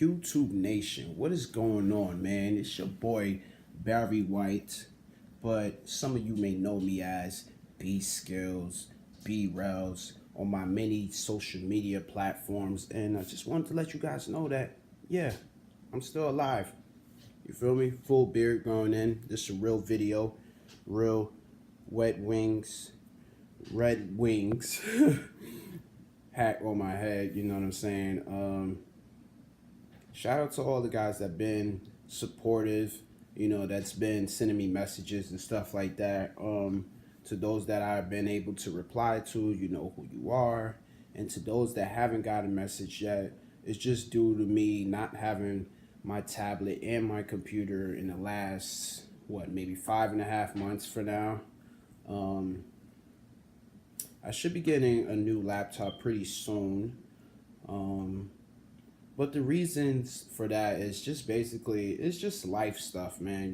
YouTube Nation, what is going on, man? It's your boy Barry White, but some of you may know me as B Skills, B Rails on my many social media platforms, and I just wanted to let you guys know that, yeah, I'm still alive. You feel me? Full beard going in. This is a real video, real wet wings, red wings. Hat on my head, you know what I'm saying? Shout out to all the guys that been supportive, that's been sending me messages and stuff like that. To those that I've been able to reply to, you know who you are. And to those that haven't got a message yet, it's just due to me not having my tablet and my computer in the last, maybe 5.5 months for now. I should be getting a new laptop pretty soon. But the reasons for that is just basically, it's just life stuff, man.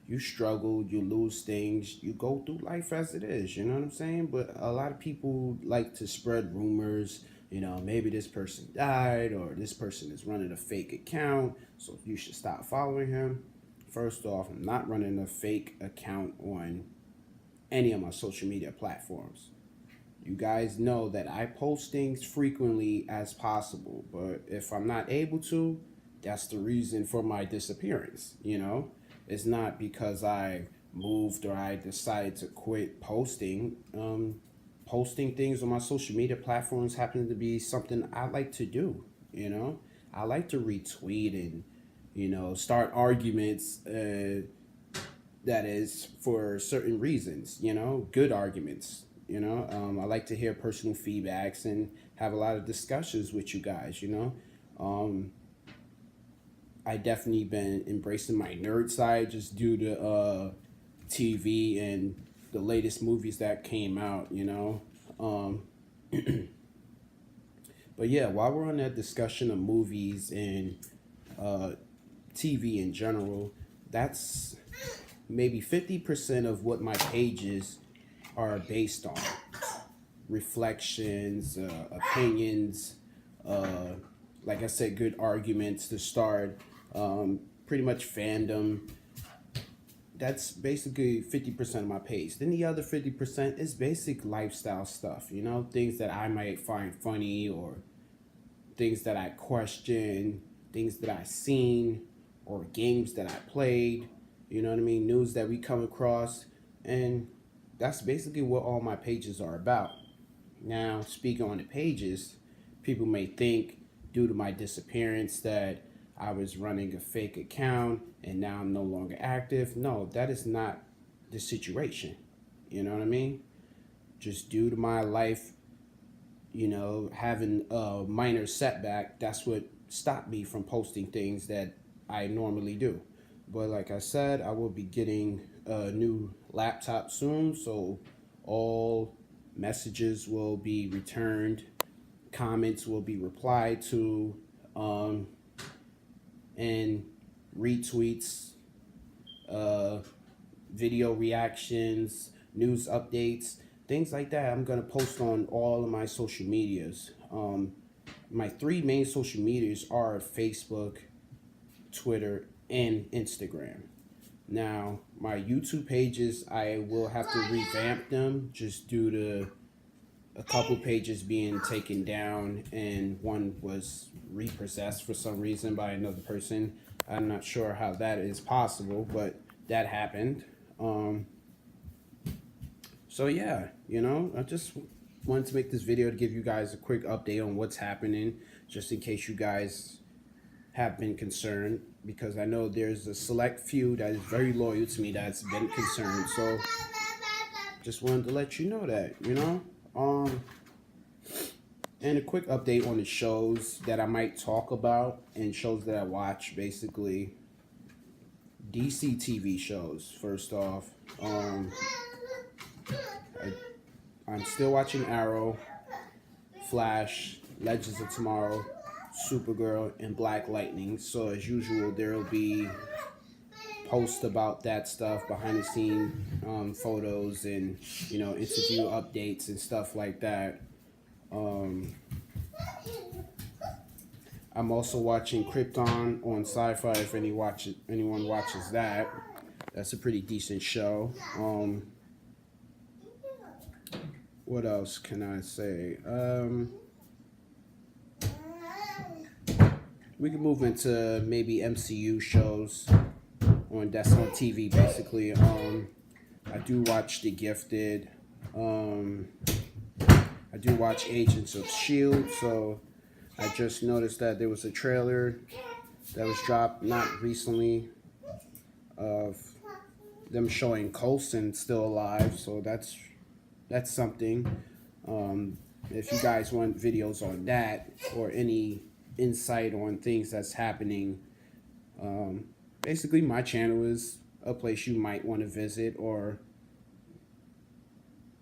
You struggle, you lose things, you go through life as it is, you know what I'm saying? But a lot of people like to spread rumors, maybe this person died or this person is running a fake account, so you should stop following him. First off, I'm not running a fake account on any of my social media platforms. You guys know that I post things frequently as possible, but if I'm not able to, that's the reason for my disappearance, It's not because I moved or I decided to quit posting. Posting things on my social media platforms happen to be something I like to do, I like to retweet and, start arguments, that is for certain reasons, good arguments. I like to hear personal feedbacks and have a lot of discussions with you guys, I definitely been embracing my nerd side just due to TV and the latest movies that came out, But yeah, while we're on that discussion of movies and TV in general, that's maybe 50% of what my pages are based on. Reflections, opinions, like I said, good arguments to start, pretty much fandom. That's basically 50% of my page. Then the other 50% is basic lifestyle stuff, things that I might find funny or things that I question, things that I've seen or games that I played, you know what I mean? News that we come across, and that's basically what all my pages are about. Now, speaking on the pages, people may think due to my disappearance that I was running a fake account and now I'm no longer active. No, that is not the situation. You know what I mean? Just due to my life, having a minor setback, that's what stopped me from posting things that I normally do. But like I said, I will be getting a new laptop soon, so all messages will be returned, comments will be replied to, and retweets, video reactions, news updates, things like that. I'm going to post on all of my social medias. My 3 main social medias are Facebook, Twitter, and Instagram. Now, my YouTube pages, I will have to revamp them just due to a couple pages being taken down and one was repossessed for some reason by another person. I'm not sure how that is possible, but that happened. So yeah, I just wanted to make this video to give you guys a quick update on what's happening, just in case you guys have been concerned, because I know there's a select few that is very loyal to me that's been concerned. So just wanted to let you know that, and a quick update on the shows that I might talk about and shows that I watch. Basically, DC TV shows. First off, I'm still watching Arrow, Flash, Legends of Tomorrow, Supergirl, and Black Lightning. So as usual, there will be posts about that stuff, behind the scene photos, and interview updates and stuff like that. I'm also watching Krypton on Sci-Fi. If anyone watches that, that's a pretty decent show. What else can I say? We can move into maybe MCU shows that's on TV basically. I do watch The Gifted. I do watch Agents of Shield. So I just noticed that there was a trailer that was dropped not recently of them showing Coulson still alive. So that's something. If you guys want videos on that or any insight on things that's happening, basically my channel is a place you might want to visit, or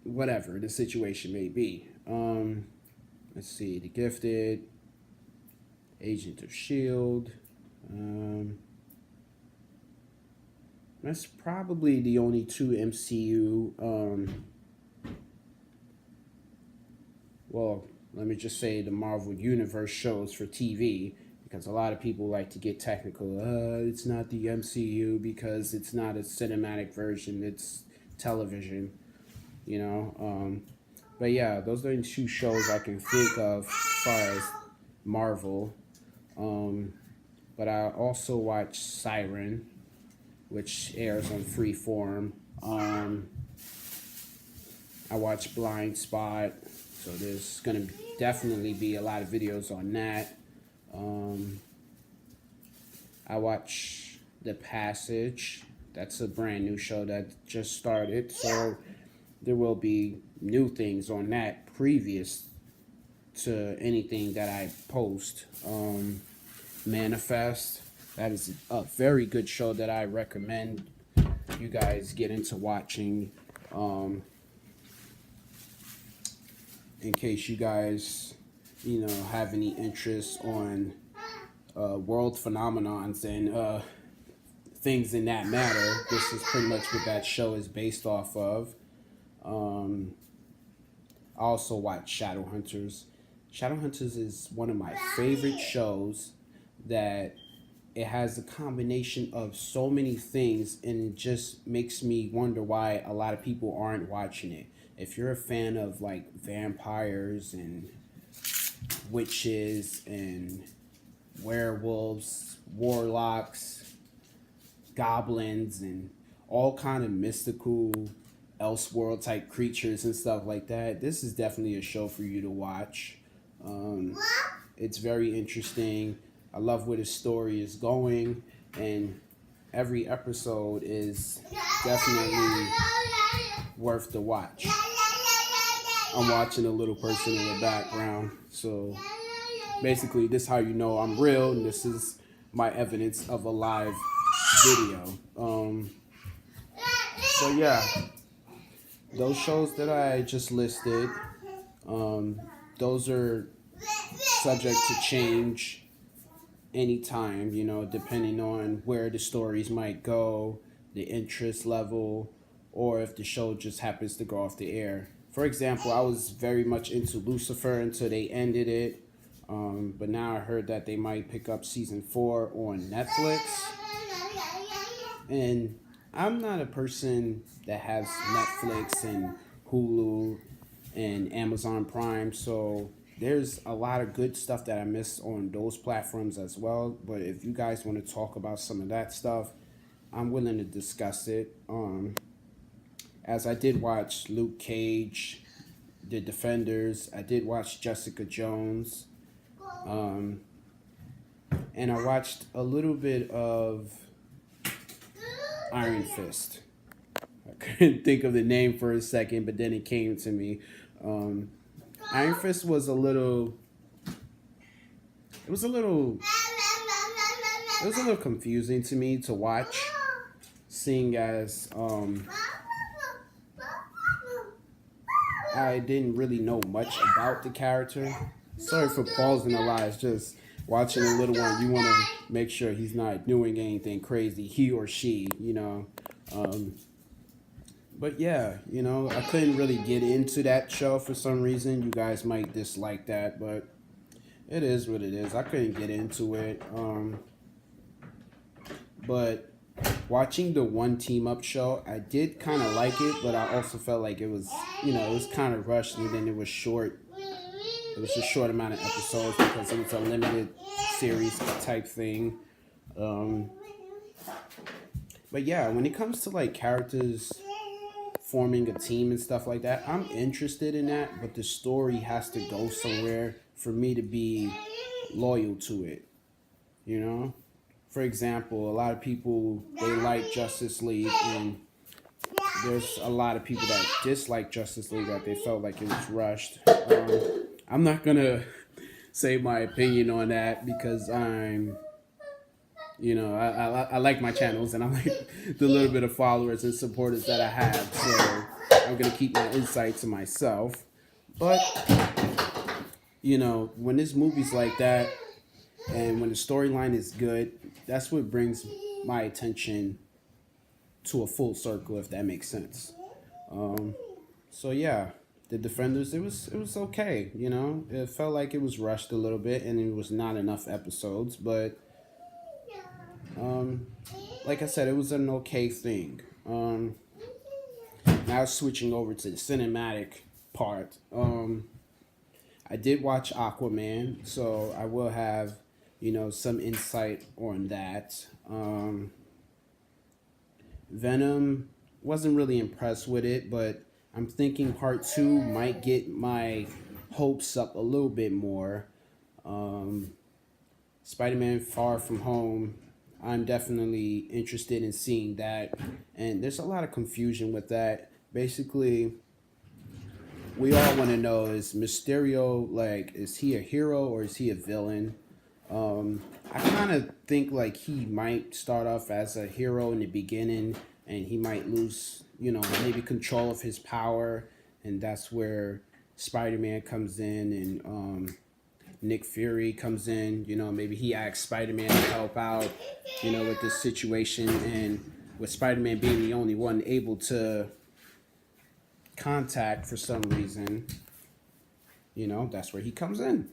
whatever the situation may be. Let's see, The Gifted, Agent of Shield. That's probably the only two MCU. Well, let me just say the Marvel Universe shows for TV, because a lot of people like to get technical. It's not the MCU because it's not a cinematic version, it's television, you know. But yeah, those are the two shows I can think of as far as Marvel. But I also watch Siren, which airs on Freeform. I watch Blindspot, so there's gonna definitely be a lot of videos on that. I watch The Passage. That's a brand new show that just started, so there will be new things on that previous to anything that I post. Manifest, that is a very good show that I recommend you guys get into watching. In case you guys, have any interest on world phenomenons and things in that matter, this is pretty much what that show is based off of. I also watch Shadowhunters. Shadowhunters is one of my favorite shows that it has a combination of so many things and just makes me wonder why a lot of people aren't watching it. If you're a fan of like vampires and witches and werewolves, warlocks, goblins, and all kind of mystical elseworld type creatures and stuff like that, this is definitely a show for you to watch. It's very interesting. I love where the story is going, and every episode is definitely worth the watch. I'm watching a little person in the background, so basically this is how you know I'm real, and this is my evidence of a live video. But yeah, those shows that I just listed, those are subject to change anytime, depending on where the stories might go, the interest level, or if the show just happens to go off the air. For example, I was very much into Lucifer until they ended it, but now I heard that they might pick up season 4 on Netflix. And I'm not a person that has Netflix and Hulu and Amazon Prime, so there's a lot of good stuff that I miss on those platforms as well. But if you guys want to talk about some of that stuff, I'm willing to discuss it. As I did watch Luke Cage, The Defenders, I did watch Jessica Jones, and I watched a little bit of Iron Fist. I couldn't think of the name for a second, but then it came to me. Iron Fist was a little confusing to me to watch, seeing as I didn't really know much about the character. Sorry for pausing a lot. It's just watching a little one, you want to make sure he's not doing anything crazy, he or she, But yeah, I couldn't really get into that show for some reason. You guys might dislike that, but It is what it is. I couldn't get into it. But watching the one team up show, I did kind of like it, but I also felt like it was, it was kind of rushed, and then it was short. It was a short amount of episodes because it was a limited series type thing. Um, but yeah, when it comes to like characters forming a team and stuff like that, I'm interested in that, but the story has to go somewhere for me to be loyal to it, you know? For example, a lot of people, they like Justice League, and there's a lot of people that dislike Justice League, that they felt like it was rushed. I'm not gonna say my opinion on that because I like my channels, and I like the little bit of followers and supporters that I have. So I'm gonna keep my insight to myself. But when there's movies like that, and when the storyline is good, that's what brings my attention to a full circle, if that makes sense. So yeah, the Defenders, it was okay. It felt like it was rushed a little bit, and it was not enough episodes, but like I said, it was an okay thing. Now switching over to the cinematic part. I did watch Aquaman, so I will have some insight on that. Venom, wasn't really impressed with it, but I'm thinking part two might get my hopes up a little bit more. Spider-Man Far From Home, I'm definitely interested in seeing that. And there's a lot of confusion with that. Basically, we all want to know, is Mysterio, like, is he a hero or is he a villain? I kind of think like he might start off as a hero in the beginning, and he might lose, maybe control of his power, and that's where Spider-Man comes in, and Nick Fury comes in. Maybe he asks Spider-Man to help out, with this situation, and with Spider-Man being the only one able to contact for some reason, that's where he comes in.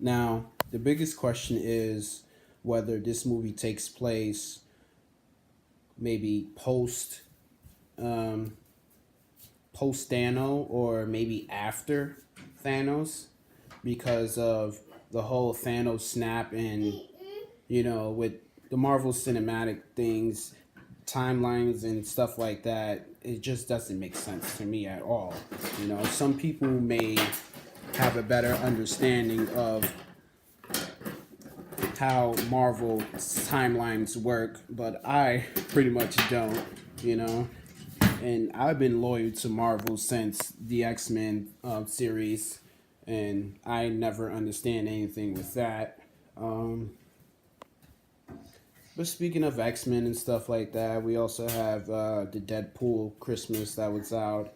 Now, the biggest question is whether this movie takes place maybe post Thanos, or maybe after Thanos, because of the whole Thanos snap, and with the Marvel cinematic things, timelines and stuff like that, it just doesn't make sense to me at all. Some people may have a better understanding of how Marvel timelines work, but I pretty much don't, and I've been loyal to Marvel since the X-Men series, and I never understand anything with that. But speaking of X-Men and stuff like that, we also have the Deadpool Christmas that was out.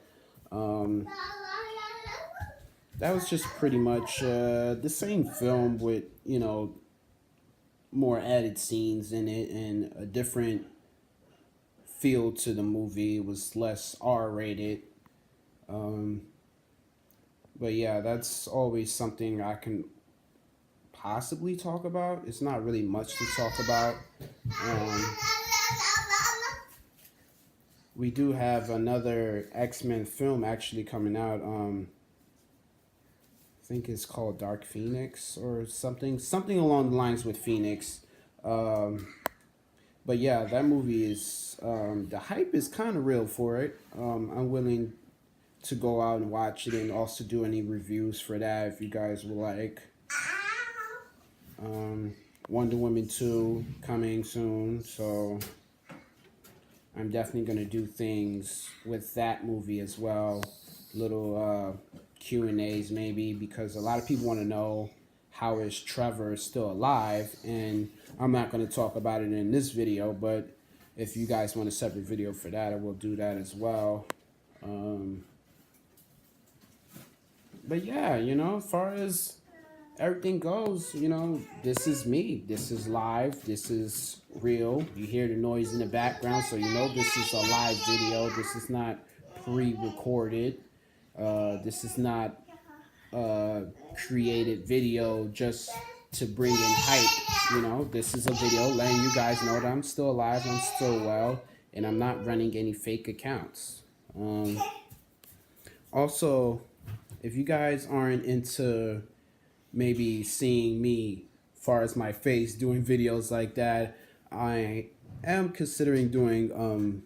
That was just pretty much the same film with, more added scenes in it and a different feel to the movie. It was less R-rated. But yeah, that's always something I can possibly talk about. It's not really much to talk about. We do have another X-Men film actually coming out. I think it's called Dark Phoenix or something along the lines with Phoenix. But yeah, that movie is, the hype is kind of real for it. I'm willing to go out and watch it, and also do any reviews for that if you guys would like. Wonder Woman 2 coming soon, so I'm definitely going to do things with that movie as well. Little Q&As maybe, because a lot of people want to know, how is Trevor still alive? And I'm not going to talk about it in this video, but if you guys want a separate video for that, I will do that as well. But yeah, as far as everything goes, this is me. This is live. This is real. You hear the noise in the background, so this is a live video. This is not pre-recorded. This is not uh, created video just to bring in hype. This is a video letting you guys know that I'm still alive, I'm still well, and I'm not running any fake accounts. Also, if you guys aren't into maybe seeing me far as my face doing videos like that, I am considering doing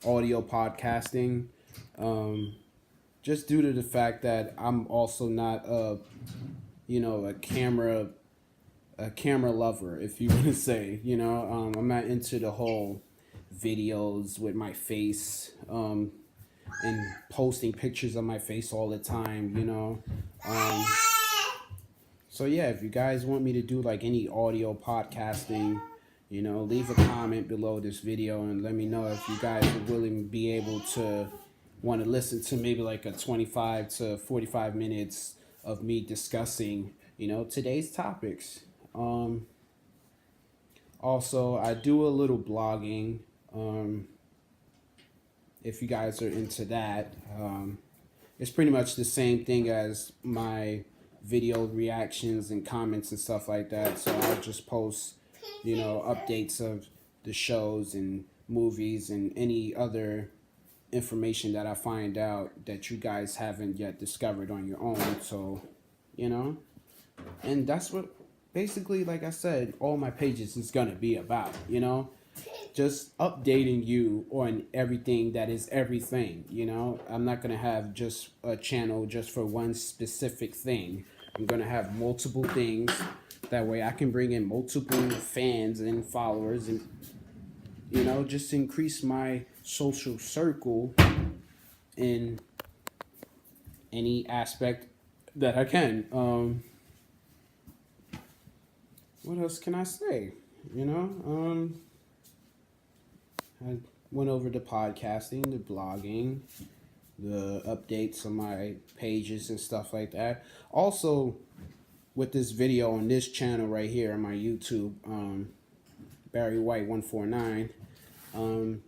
audio podcasting, just due to the fact that I'm also not a camera lover, if you want to say. I'm not into the whole videos with my face, and posting pictures of my face all the time. So yeah, if you guys want me to do like any audio podcasting, leave a comment below this video and let me know if you guys are willing to be able to want to listen to maybe like a 25 to 45 minutes of me discussing, today's topics. Also, I do a little blogging. If you guys are into that, it's pretty much the same thing as my video reactions and comments and stuff like that. So I'll just post, updates of the shows and movies and any other information that I find out that you guys haven't yet discovered on your own. So, and that's what basically, like I said, all my pages is gonna be about, just updating you on everything that is everything. I'm not gonna have just a channel just for one specific thing. I'm gonna have multiple things, that way I can bring in multiple fans and followers, and just increase my social circle in any aspect that I can. What else can I say? I went over the podcasting, the blogging, the updates on my pages and stuff like that. Also, with this video on this channel right here on my YouTube, Barry White 149, I'm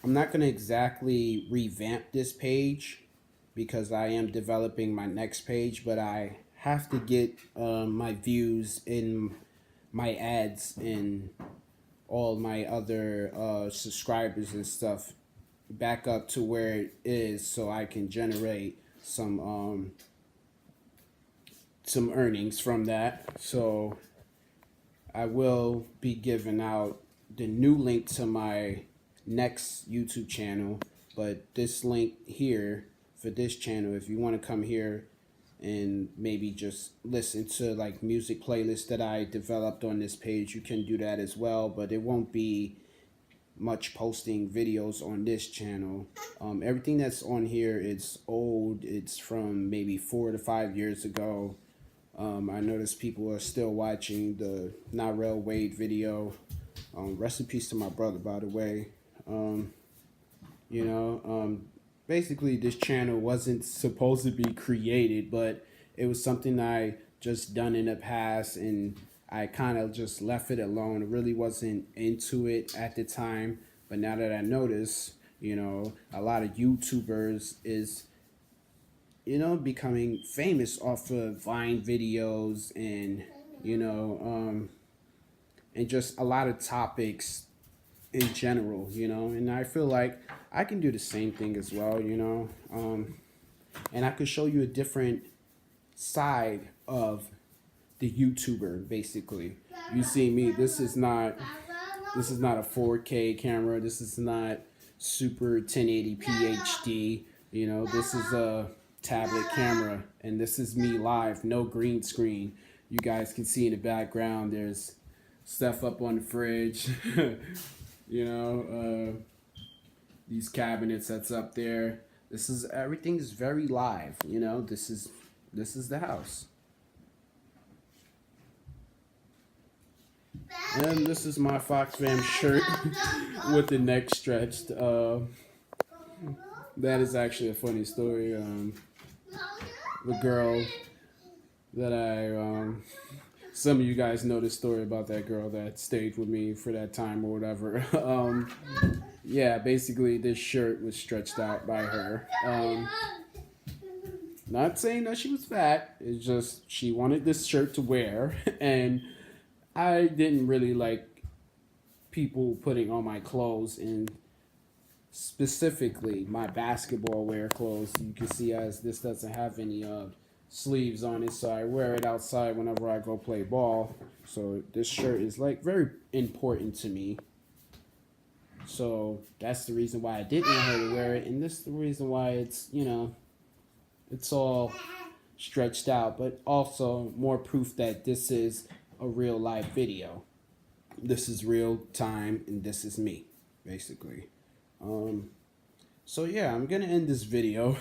not going to exactly revamp this page because I am developing my next page, but I have to get my views in my ads and all my other subscribers and stuff back up to where it is, so I can generate some earnings from that. So I will be giving out the new link to my next YouTube channel, but this link here for this channel, if you want to come here and maybe just listen to like music playlists that I developed on this page, you can do that as well, but it won't be much posting videos on this channel. Everything that's on here is old. It's from maybe 4 to 5 years ago. I noticed people are still watching the Narelle Wade video. Rest in peace to my brother, by the way. Basically this channel wasn't supposed to be created, but it was something I just done in the past, and I kind of just left it alone. I really wasn't into it at the time, but now that I notice, a lot of YouTubers is, becoming famous off of Vine videos and, and just a lot of topics in general, and I feel like I can do the same thing as well, and I could show you a different side of the YouTuber. Basically, you see me, this is not a 4K camera, this is not super 1080p HD, this is a tablet camera, and this is me live, no green screen. You guys can see in the background there's stuff up on the fridge. These cabinets that's up there. Everything is very live. This is the house. And this is my Fox Fam shirt with the neck stretched. That is actually a funny story. The girl that some of you guys know the story about that girl that stayed with me for that time or whatever. Yeah, basically this shirt was stretched out by her. Not saying that she was fat. It's just she wanted this shirt to wear, and I didn't really like people putting on my clothes, and specifically my basketball wear clothes. You can see as this doesn't have any sleeves on it, so I wear it outside whenever I go play ball. So this shirt is like very important to me. So that's the reason why I didn't want her to wear it, and this is the reason why it's, it's all stretched out, but also more proof that this is a real life video. This is real time, and this is me, basically. Um, so yeah, I'm gonna end this video.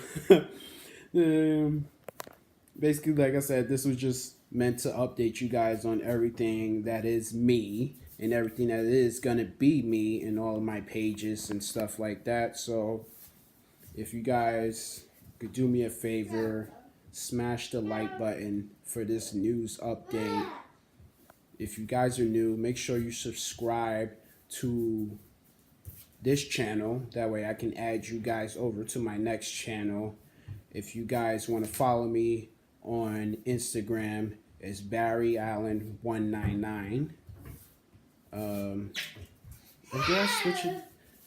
um, Basically, like I said, this was just meant to update you guys on everything that is me and everything that is gonna be me in all of my pages and stuff like that. So if you guys could do me a favor, smash the like button for this news update. If you guys are new, make sure you subscribe to this channel. That way I can add you guys over to my next channel. If you guys want to follow me on Instagram, it's Barry Allen 199. I guess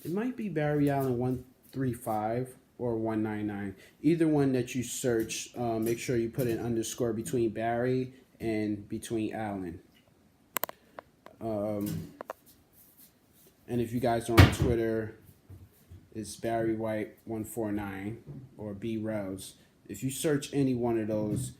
it might be Barry Allen 135 or 199. Either one that you search, make sure you put an underscore between Barry and between Allen. And if you guys are on Twitter, it's Barry White 149 or B Rose. If you search any one of those,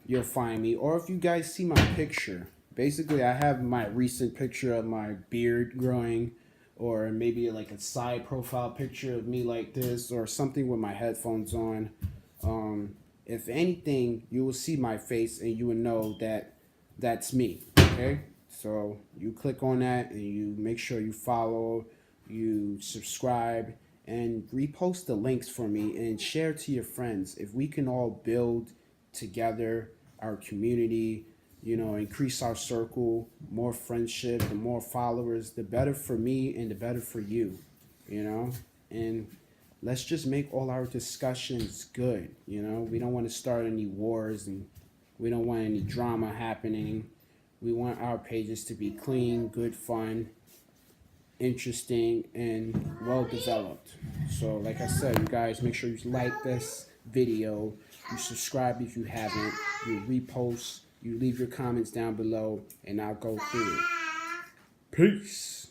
you'll find me. Or if you guys see my picture, basically I have my recent picture of my beard growing, or maybe like a side profile picture of me like this, or something with my headphones on. If anything, you will see my face and you will know that that's me. Okay, so you click on that and you make sure you follow, you subscribe, and repost the links for me and share to your friends. If we can all build together our community, increase our circle, more friendship, the more followers, the better for me and the better for you. And let's just make all our discussions good. We don't want to start any wars, and we don't want any drama happening. We want our pages to be clean, good, fun, interesting, and well developed. So like I said, you guys make sure you like this video, you subscribe if you haven't, you repost, you leave your comments down below, and I'll go through it. Peace.